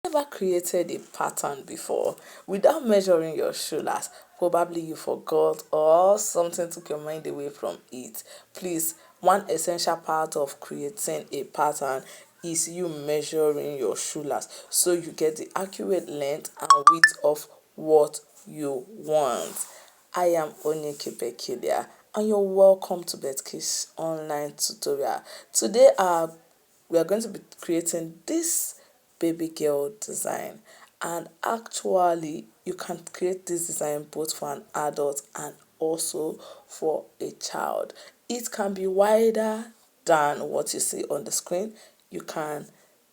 Ever created a pattern before without measuring your shoulders? Probably you forgot or something took your mind away from it. Please, one essential part of creating a pattern is you measuring your shoulders so you get the accurate length and width of what you want. I am Onyeke Pekilia and you're welcome to Betkish online tutorial. Today we are going to be creating this baby girl design, and actually you can create this design both for an adult and also for a child. It can be wider than what you see on the screen. You can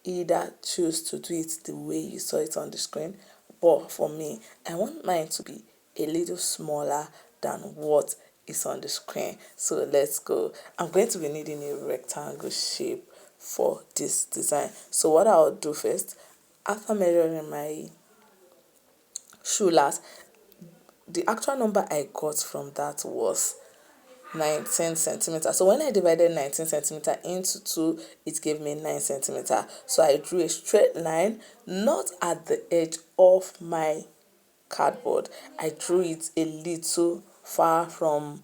either choose to do it the way you saw it on the screen, but for me, I want mine to be a little smaller than what is on the screen. So let's go. I'm going to be needing a rectangle shape for this design. So what I'll do first, after measuring my shoulders, the actual number I got from that was 19 centimeters. So when I divided 19 centimeter into 2, it gave me 9 centimeter. So I drew a straight line, not at the edge of my cardboard. I drew it a little far from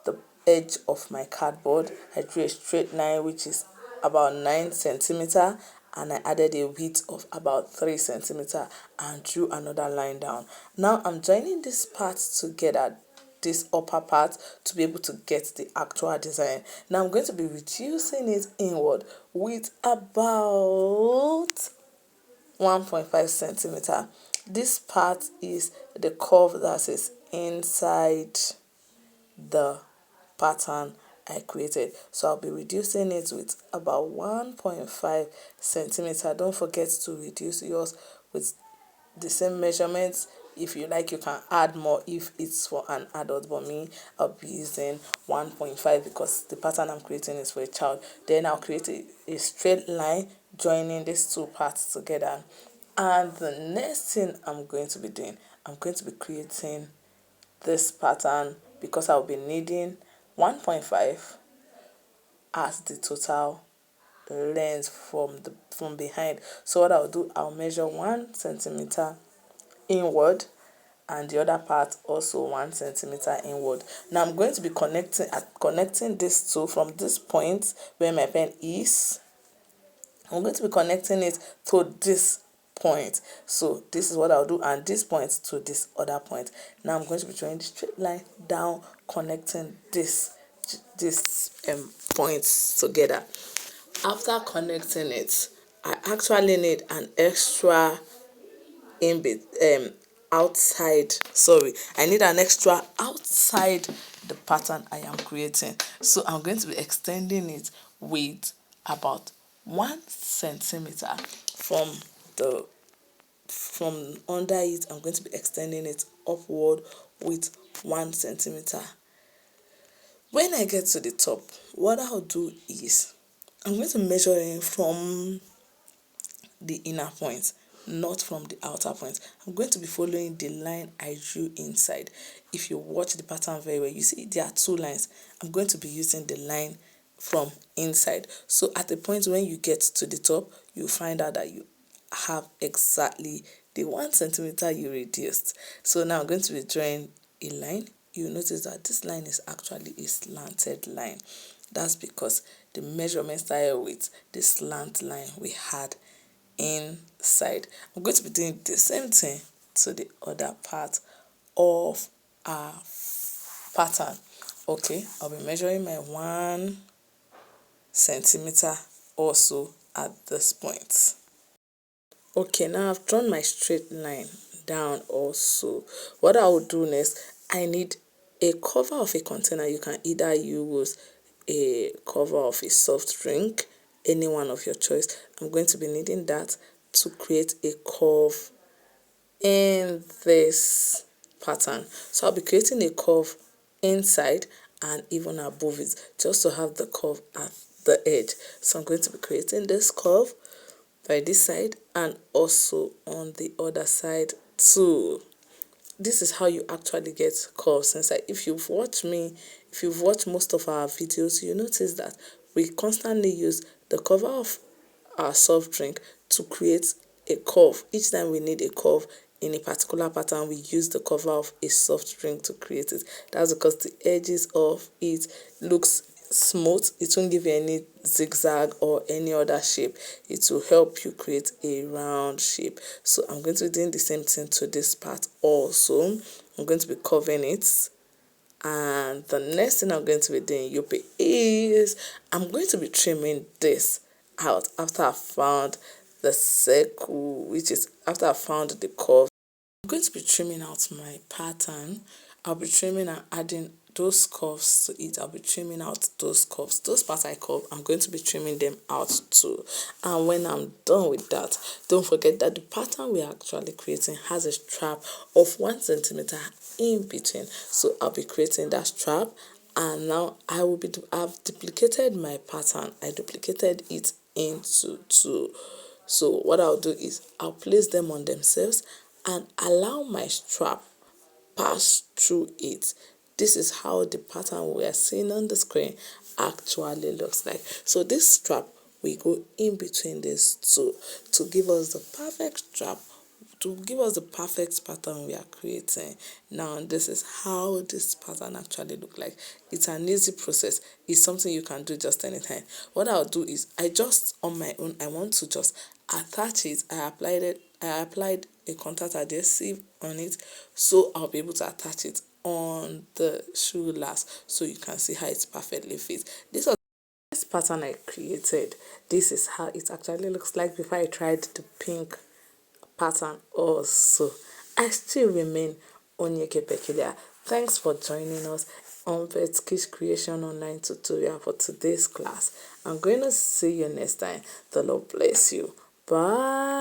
the edge of my cardboard. I drew a straight line which is about 9 centimeter, and I added a width of about 3 centimeter and drew another line down. Now I'm joining these parts together, this upper part, to be able to get the actual design. Now I'm going to be reducing it inward with about 1.5 centimeter. This part is the curve that is inside the pattern I created. So I'll be reducing it with about 1.5 centimeter. Don't forget to reduce yours with the same measurements. If you like, you can add more if it's for an adult, but me, I'll be using 1.5 because the pattern I'm creating is for a child. Then I'll create a straight line joining these two parts together. And the next thing I'm going to be doing, I'm going to be creating this pattern because I'll be needing 1.5 as the total length from behind. So what I'll do, I'll measure 1 centimeter inward and the other part also 1 centimeter inward. Now I'm going to be connecting these two from this point where my pen is. I'm going to be connecting it to this point. So this is what I'll do, and this point to this other point. Now I'm going to be drawing the straight line down, connecting this points together. After connecting it, I actually need an extra outside. Sorry, I need an extra outside the pattern I am creating. So I'm going to be extending it with about 1 centimeter from the from under it. I'm going to be extending it upward with 1 centimeter. When I get to the top, what I'll do is I'm going to measure in from the inner point, not from the outer point. I'm going to be following the line I drew inside. If you watch the pattern very well, you see there are two lines. I'm going to be using the line from inside. So at the point when you get to the top, you find out that you have exactly the 1 centimeter you reduced. So now I'm going to be drawing a line. You notice that this line is actually a slanted line. That's because the measurement started with the slant line we had inside. I'm going to be doing the same thing to the other part of our pattern. Okay, I'll be measuring my 1 centimeter also at this point. Okay, now I've drawn my straight line down also. What I will do next, I need a cover of a container. You can either use a cover of a soft drink, any one of your choice. I'm going to be needing that to create a curve in this pattern. So I'll be creating a curve inside and even above it, just to have the curve at the edge. So I'm going to be creating this curve by this side and also on the other side too. This is how you actually get curves inside. If you've watched most of our videos, you notice that we constantly use the cover of our soft drink to create a curve. Each time we need a curve in a particular pattern, we use the cover of a soft drink to create it. That's because the edges of it looks smooth. It won't give you any zigzag or any other shape. It will help you create a round shape. So I'm going to be doing the same thing to this part also. I'm going to be curving it, and the next thing I'm going to be doing, Yuppie, is I'm going to be trimming this out after I found the circle, which is after I found the curve. I'm going to be trimming out my pattern. I'll be trimming and adding those curves to it. I'll be trimming out those curves. Those parts I curve, I'm going to be trimming them out too. And when I'm done with that, don't forget that the pattern we're actually creating has a strap of 1 centimeter in between. So I'll be creating that strap, and now I've duplicated my pattern. I duplicated it into two. So what I'll do is I'll place them on themselves and allow my strap pass through it. This is how the pattern we are seeing on the screen actually looks like. So this strap, we go in between these two to give us the perfect strap, to give us the perfect pattern we are creating. Now this is how this pattern actually look like. It's an easy process. It's something you can do just anytime. What I'll do is I just on my own, I want to just attach it. I applied a contact adhesive on it, so I'll be able to attach it on the shoe last, so you can see how it perfectly fits. This pattern I created. This is how it actually looks like before I tried the pink pattern also. I still remain Onyeke Peculiar. Thanks for joining us on Kids Creation Online Tutorial for today's class. I'm going to see you next time. The Lord bless you. Bye.